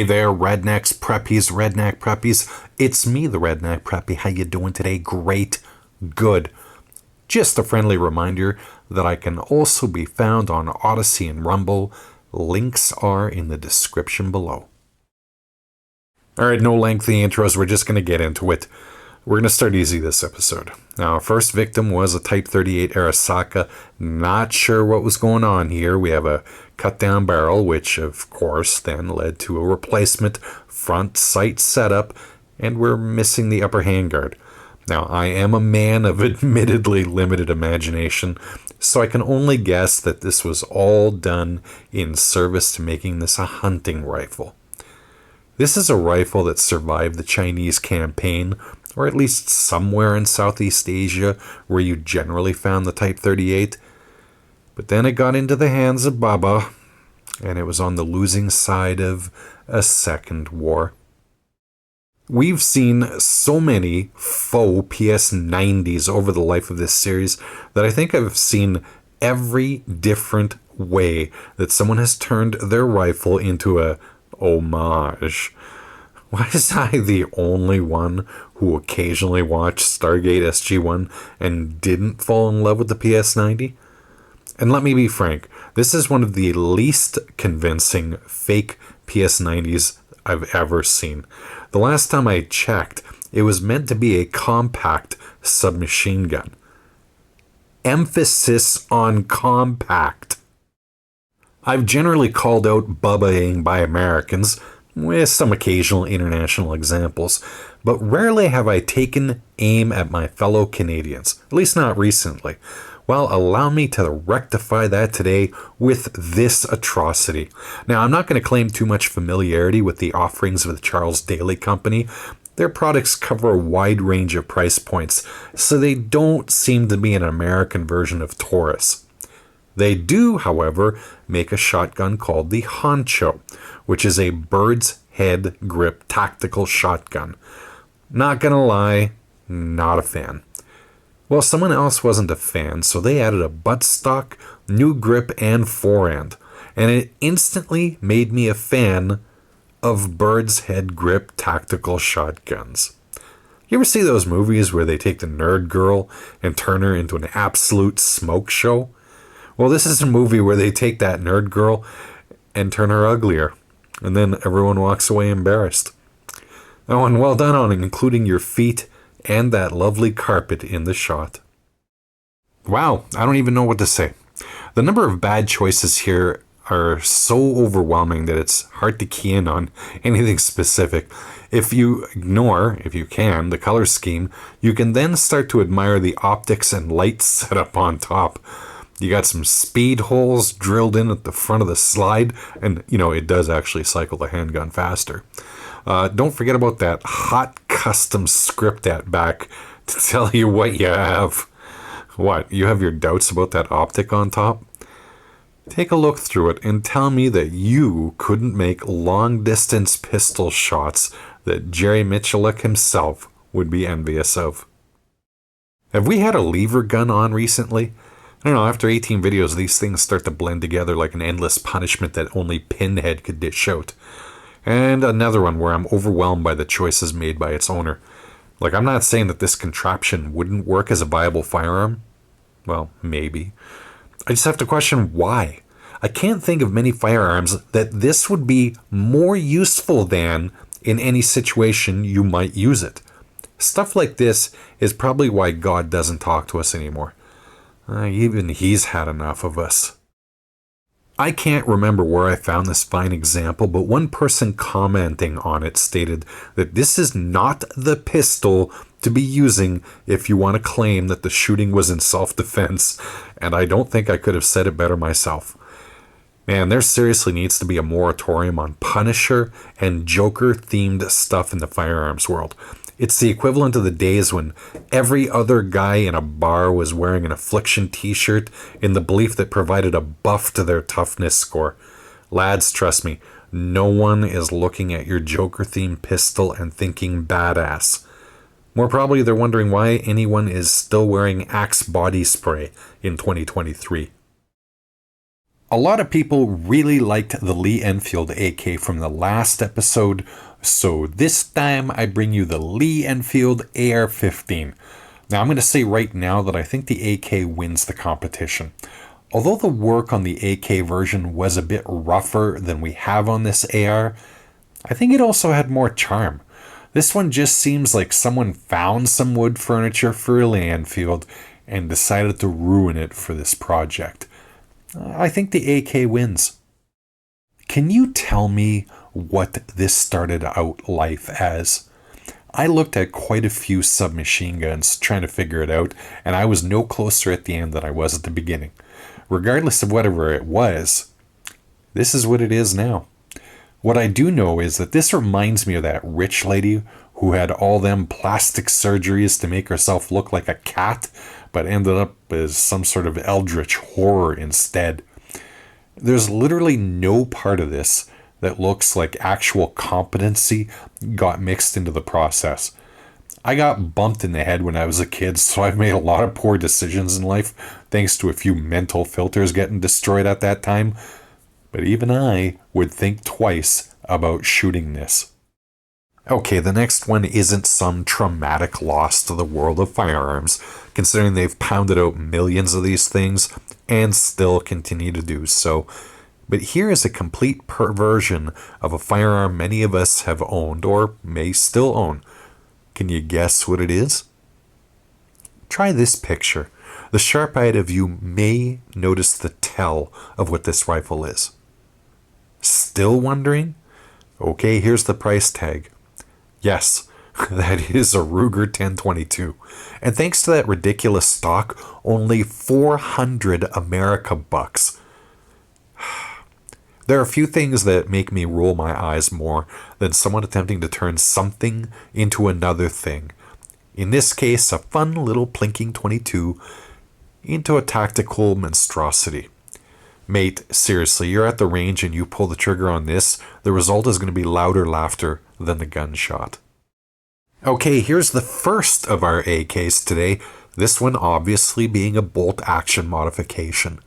there, Rednecks, Preppies, Redneck Preppies. It's me, the Redneck Preppy. How you doing today? Great. Good. Just a friendly reminder that I can also be found on Odyssey and Rumble. Links are in the description below. Alright, no lengthy intros. We're just going to get into it. We're going to start easy this episode. Now, our first victim was a Type 38 Arasaka. Not sure what was going on here. We have a cut-down barrel, which, of course, then led to a replacement front sight setup, and we're missing the upper handguard. Now, I am a man of admittedly limited imagination, so I can only guess that this was all done in service to making this a hunting rifle. This is a rifle that survived the Chinese campaign, or at least somewhere in Southeast Asia where you generally found the Type 38. But then it got into the hands of Baba, and it was on the losing side of a second war. We've seen so many faux PS90s over the life of this series that I think I've seen every different way that someone has turned their rifle into a homage. Why is I the only one who occasionally watched Stargate SG-1 and didn't fall in love with the PS90? And let me be frank, this is one of the least convincing fake PS90s I've ever seen. The last time I checked, it was meant to be a compact submachine gun. Emphasis on compact. I've generally called out bubba'ing by Americans, with some occasional international examples, but rarely have I taken aim at my fellow Canadians, at least not recently. Well, allow me to rectify that today with this atrocity. Now, I'm not going to claim too much familiarity with the offerings of the Charles Daly Company. Their products cover a wide range of price points, so they don't seem to be an American version of Taurus. They do, however, make a shotgun called the Honcho, which is a bird's head grip tactical shotgun. Not gonna lie, not a fan. Well, someone else wasn't a fan, so they added a buttstock, new grip, and forend, and it instantly made me a fan of bird's head grip tactical shotguns. You ever see those movies where they take the nerd girl and turn her into an absolute smoke show? Well, this is a movie where they take that nerd girl and turn her uglier, and then everyone walks away embarrassed. Oh, and well done on including your feet and that lovely carpet in the shot. Wow, I don't even know what to say. The number of bad choices here are so overwhelming that it's hard to key in on anything specific. If you ignore, if you can, the color scheme, you can then start to admire the optics and light setup on top. You got some speed holes drilled in at the front of the slide, and it does actually cycle the handgun faster. Don't forget about that hot custom script at back to tell you what you have. What, you have your doubts about that optic on top? Take a look through it and tell me that you couldn't make long-distance pistol shots that Jerry Miculek himself would be envious of. Have we had a lever gun on recently? I don't know, after 18 videos, these things start to blend together like an endless punishment that only Pinhead could dish out. And another one where I'm overwhelmed by the choices made by its owner. Like, I'm not saying that this contraption wouldn't work as a viable firearm. Well, maybe. I just have to question why. I can't think of many firearms that this would be more useful than in any situation you might use it. Stuff like this is probably why God doesn't talk to us anymore. Even he's had enough of us. I can't remember where I found this fine example, but one person commenting on it stated that this is not the pistol to be using if you want to claim that the shooting was in self-defense, and I don't think I could have said it better myself. Man, there seriously needs to be a moratorium on Punisher and Joker-themed stuff in the firearms world. It's the equivalent of the days when every other guy in a bar was wearing an Affliction t-shirt in the belief that provided a buff to their toughness score. Lads, trust me, no one is looking at your Joker-themed pistol and thinking badass. More probably they're wondering why anyone is still wearing Axe body spray in 2023. A lot of people really liked the Lee Enfield AK from the last episode, so this time I bring you the Lee Enfield AR-15. Now I'm going to say right now that I think the AK wins the competition. Although the work on the AK version was a bit rougher than we have on this AR, I think it also had more charm. This one just seems like someone found some wood furniture for a Lee Enfield and decided to ruin it for this project. I think the AK wins. Can you tell me what this started out life as? I looked at quite a few submachine guns trying to figure it out, and I was no closer at the end than I was at the beginning. Regardless of whatever it was, this is what it is now. What I do know is that this reminds me of that rich lady who had all them plastic surgeries to make herself look like a cat, but ended up as some sort of eldritch horror instead. There's literally no part of this that looks like actual competency got mixed into the process. I got bumped in the head when I was a kid, so I've made a lot of poor decisions in life, thanks to a few mental filters getting destroyed at that time. But even I would think twice about shooting this. Okay, the next one isn't some traumatic loss to the world of firearms, considering they've pounded out millions of these things and still continue to do so. But here is a complete perversion of a firearm many of us have owned or may still own. Can you guess what it is? Try this picture. The sharp-eyed of you may notice the tell of what this rifle is. Still wondering? Okay, here's the price tag. Yes, that is a Ruger 1022. And thanks to that ridiculous stock, only 400 America bucks. There are a few things that make me roll my eyes more than someone attempting to turn something into another thing. In this case, a fun little plinking 22 into a tactical monstrosity. Mate, seriously, you're at the range and you pull the trigger on this, the result is going to be louder laughter than the gunshot. Okay, here's the first of our AKs today, this one obviously being a bolt-action modification.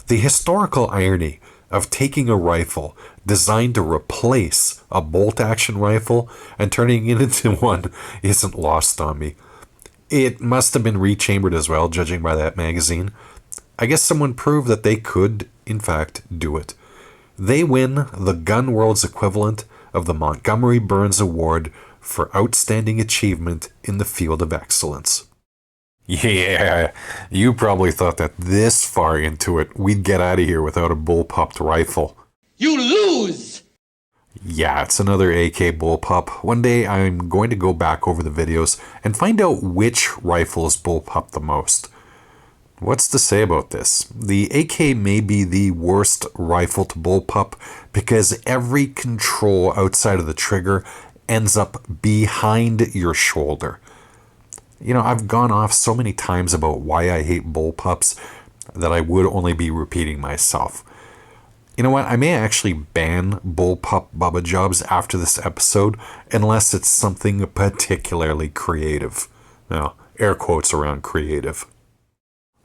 The historical irony of taking a rifle designed to replace a bolt-action rifle and turning it into one isn't lost on me. It must have been rechambered as well, judging by that magazine. I guess someone proved that they could, in fact, do it. They win the gun world's equivalent of the Montgomery Burns Award for outstanding achievement in the field of excellence. Yeah, you probably thought that this far into it, we'd get out of here without a bullpupped rifle. You lose! Yeah, it's another AK bullpup. One day I'm going to go back over the videos and find out which rifle is bullpupped the most. What's to say about this? The AK may be the worst rifle to bullpup because every control outside of the trigger ends up behind your shoulder. You know, I've gone off so many times about why I hate bullpups that I would only be repeating myself. You know what? I may actually ban bullpup bubba jobs after this episode unless it's something particularly creative. Now, air quotes around creative.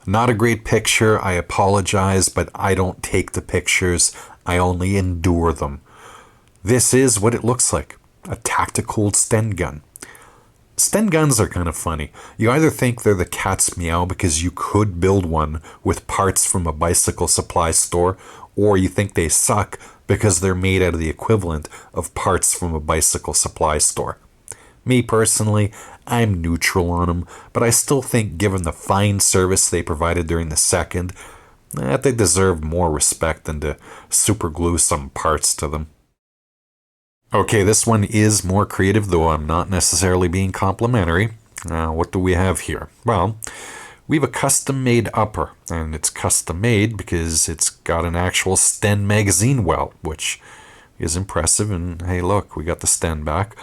Not a great picture, I apologize, but I don't take the pictures, I only endure them. This is what it looks like, a tactical Sten gun. Sten guns are kind of funny. You either think they're the cat's meow because you could build one with parts from a bicycle supply store, or you think they suck because they're made out of the equivalent of parts from a bicycle supply store. Me personally, I'm neutral on them, but I still think given the fine service they provided during the second, that they deserve more respect than to superglue some parts to them. Okay, this one is more creative, though I'm not necessarily being complimentary. What do we have here? Well, we have a custom-made upper, and it's custom-made because it's got an actual Sten magazine well, which is impressive, and hey look, we got the Sten back.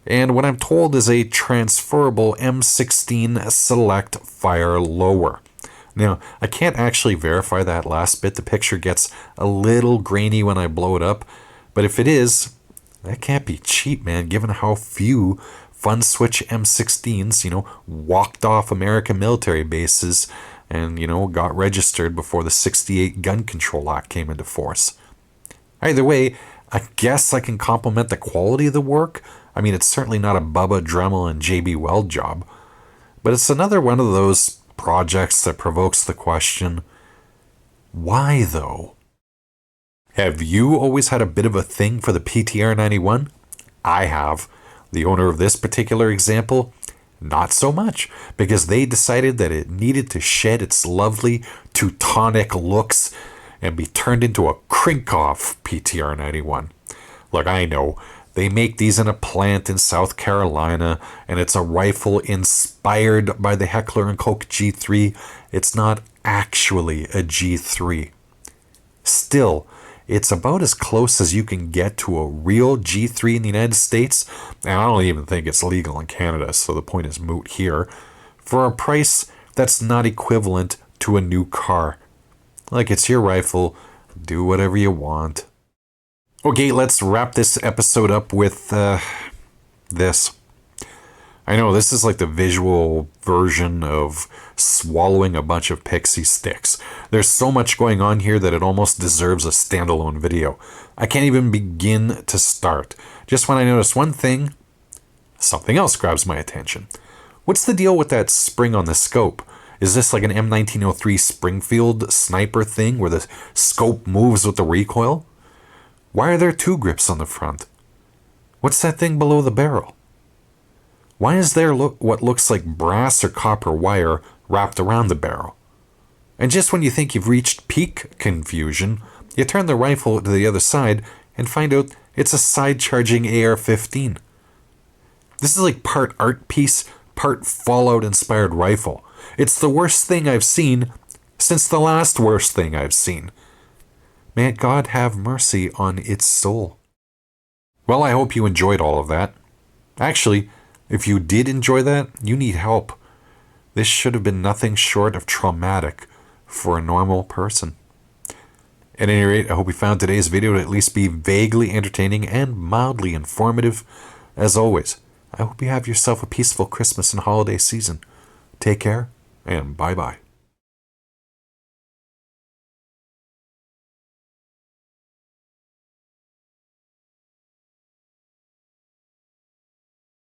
And what I'm told is a transferable M16 Select Fire Lower. Now, I can't actually verify that last bit. The picture gets a little grainy when I blow it up, but if it is, that can't be cheap, man, given how few Fun Switch M16s, walked off American military bases and, got registered before the '68 Gun Control Act came into force. Either way, I guess I can compliment the quality of the work. I mean, it's certainly not a Bubba Dremel and JB Weld job, but it's another one of those projects that provokes the question, why though? Have you always had a bit of a thing for the PTR 91? I have. The owner of this particular example, not so much, because they decided that it needed to shed its lovely Teutonic looks and be turned into a crink-off PTR 91. Look, I know, they make these in a plant in South Carolina, and it's a rifle inspired by the Heckler & Koch G3. It's not actually a G3. Still, it's about as close as you can get to a real G3 in the United States, and I don't even think it's legal in Canada, so the point is moot here, for a price that's not equivalent to a new car. Like, it's your rifle, do whatever you want. Okay, let's wrap this episode up with this. I know this is like the visual version of swallowing a bunch of pixie sticks. There's so much going on here that it almost deserves a standalone video. I can't even begin to start. Just when I notice one thing, something else grabs my attention. What's the deal with that spring on the scope? Is this like an M1903 Springfield sniper thing where the scope moves with the recoil? Why are there two grips on the front? What's that thing below the barrel? Why is there what looks like brass or copper wire wrapped around the barrel? And just when you think you've reached peak confusion, you turn the rifle to the other side and find out it's a side-charging AR-15. This is like part art piece, part Fallout-inspired rifle. It's the worst thing I've seen since the last worst thing I've seen. May God have mercy on its soul. Well, I hope you enjoyed all of that. Actually, if you did enjoy that, you need help. This should have been nothing short of traumatic for a normal person. At any rate, I hope you found today's video to at least be vaguely entertaining and mildly informative. As always, I hope you have yourself a peaceful Christmas and holiday season. Take care, and bye-bye.